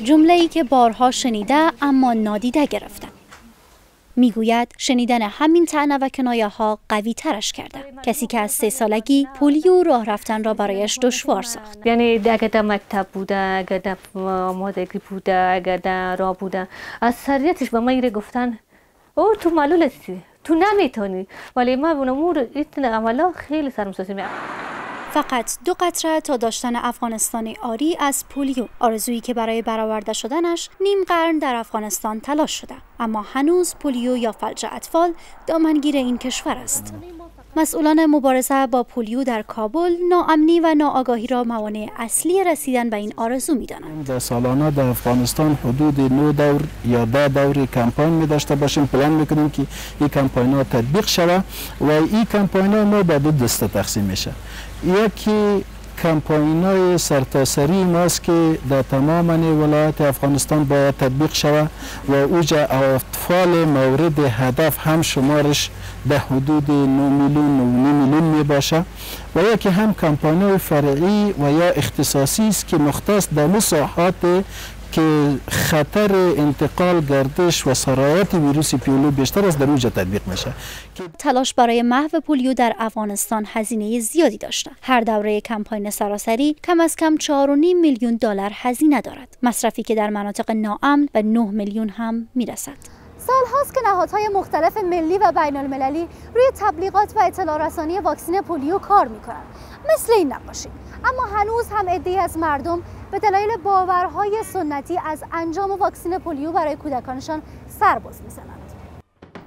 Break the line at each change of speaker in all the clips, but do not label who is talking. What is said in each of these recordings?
جمله‌ای که بارها شنیده اما نادیده گرفته. میگوید شنیدن همین طعنه و کنایه ها قوی ترش کرده. کسی که از 3 سالگی پولیو راه رفتن را برایش دشوار ساخت.
یعنی اگر در مکتب بوده، اگر در آمادگی بوده، اگر در راه بوده، از سریعتش به من گفتن او تو معلول هستی، تو نمیتونی. ولی من اونمور این عملا خیلی سرمساسی میاد.
فقط 2 قطره تا داشتن افغانستانی آری از پولیو، آرزویی که برای برآورده شدنش نیم قرن در افغانستان تلاش شده، اما هنوز پولیو یا فلج اطفال دامنگیر این کشور است. مسئولان مبارزه با پولیو در کابل ناامنی و ناآگاهی را موانع اصلی رسیدن به این آرزو می‌دانند.
در سالانه در افغانستان حدود 9 دور یا 10 دور کمپاین می داشته باشیم. پلان میکنیم که این کمپاین‌ها تطبیق شود و این کمپاین‌ها ما به 2 دسته تقسیم میشه. یکی کمپاین‌های سرتاسری ماست که در تمام ولایات افغانستان باید تطبیق شود و اوجا اطفال مورد هدف هم شمارش به حدود 9 میلیون 9 میلیون می باشه و یکی هم کمپاین‌های فرعی و یا اختصاصی است که مختص در مساحات که خطر انتقال گردش و سرایت ویروس پولیو بیشتر از در اونجا تطبیق میشه.
تلاش برای محو پولیو در افغانستان هزینه زیادی داشته. هر دوره کمپاین سراسری کم از کم 4.5 میلیون دلار هزینه دارد. مصرفی که در مناطق ناامن به 9 میلیون هم میرسد.
سال‌هاست که نهادهای مختلف ملی و بین‌المللی روی تبلیغات و اطلاع رسانی واکسن پولیو کار می‌کنند. مثل این نقاشی. اما هنوز هم عده‌ای از مردم به دلایل باورهای سنتی از انجام واکسن پولیو برای کودکانشان سرباز می‌زنند.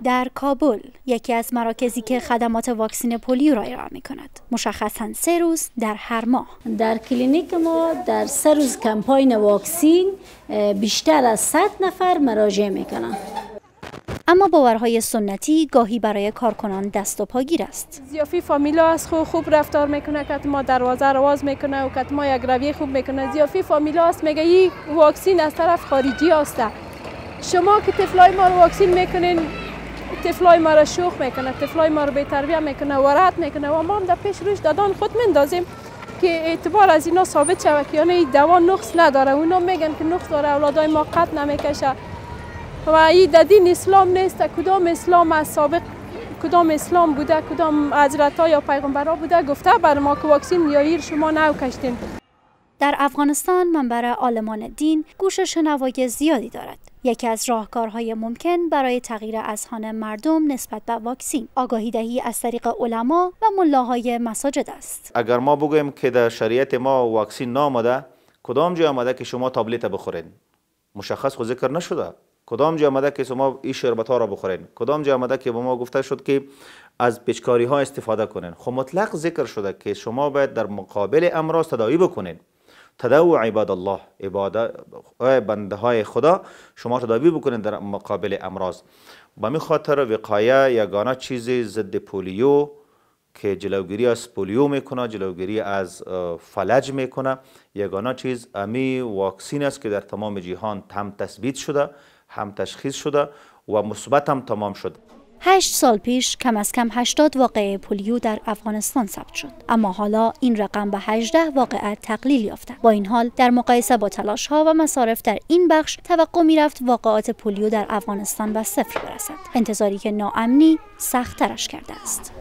در کابل یکی از مراکزی که خدمات واکسن پولیو را ارائه می‌کند، مشخصاً 3 روز در هر ماه.
در کلینیک ما در 3 روز کمپاین واکسین بیشتر از 100 نفر مراجعه می‌کنند.
اما باورهای سنتی گاهی برای کارکنان دست و پاگیر است.
زیافی فامیلا از خوب رفتار میکنه که ما دروازه رو باز میکنه و که ما یک رویه خوب میکنه. زیافی فامیلا است میگه این واکسین از طرف خارجی است. شما که طفلای ما رو واکسین میکنین، طفلای ما رو شوخ میکنه، طفلای ما رو بی تربیت میکنه و رد میکنه و ما هم در پیش روش دادان خود میندازیم که اعتبار از اینا ثابت شود که یعنی دوا نقص نداره. اونا میگن که نقص داره، اولادای ما قط نمیکشه. و این در دین اسلام نیست. کدام اسلام از سابق کدام اسلام بوده، کدام حضرت‌ها یا پیغمبرها بوده گفته بر ما که واکسین میایید شما نو کشتین.
در افغانستان منبر عالمان دین گوش شنوای زیادی دارد. یکی از راهکارهای ممکن برای تغییر اذهان مردم نسبت به واکسین آگاهی دهی از طریق علما و ملاهای مساجد است.
اگر ما بگوییم که در شریعت ما واکسین نامده، کدام جای آمده که شما تابلت بخورین؟ مشخص خود ذکر نشده. کدام جای آمده که شما این شربت ها را بخورین؟ کدام جای آمده که به ما گفته شد که از پیچکاری ها استفاده کنین؟ خب مطلق ذکر شده که شما باید در مقابل امراض تداوی بکنین. تداوی عباد الله، عبادت بنده های خدا شما تداوی بکنین در مقابل امراض. به می خاطر وقایه یگانه چیز ضد پولیو که جلوگیری از پولیو میکنه، جلوگیری از فلج میکنه، یگانه چیز امی واکسین است که در تمام جهان هم تثبیت شده، هم تشخیص شده و مثبت هم تمام شد.
8 سال پیش کم از کم 80 واقعه پولیو در افغانستان ثبت شد، اما حالا این رقم به 18 واقعه تقلیل یافته. با این حال در مقایسه با تلاش‌ها و مصارف در این بخش توقع می‌رفت واقعات پولیو در افغانستان به 0 برسد، انتظاری که ناامنی سخت‌ترش کرده است.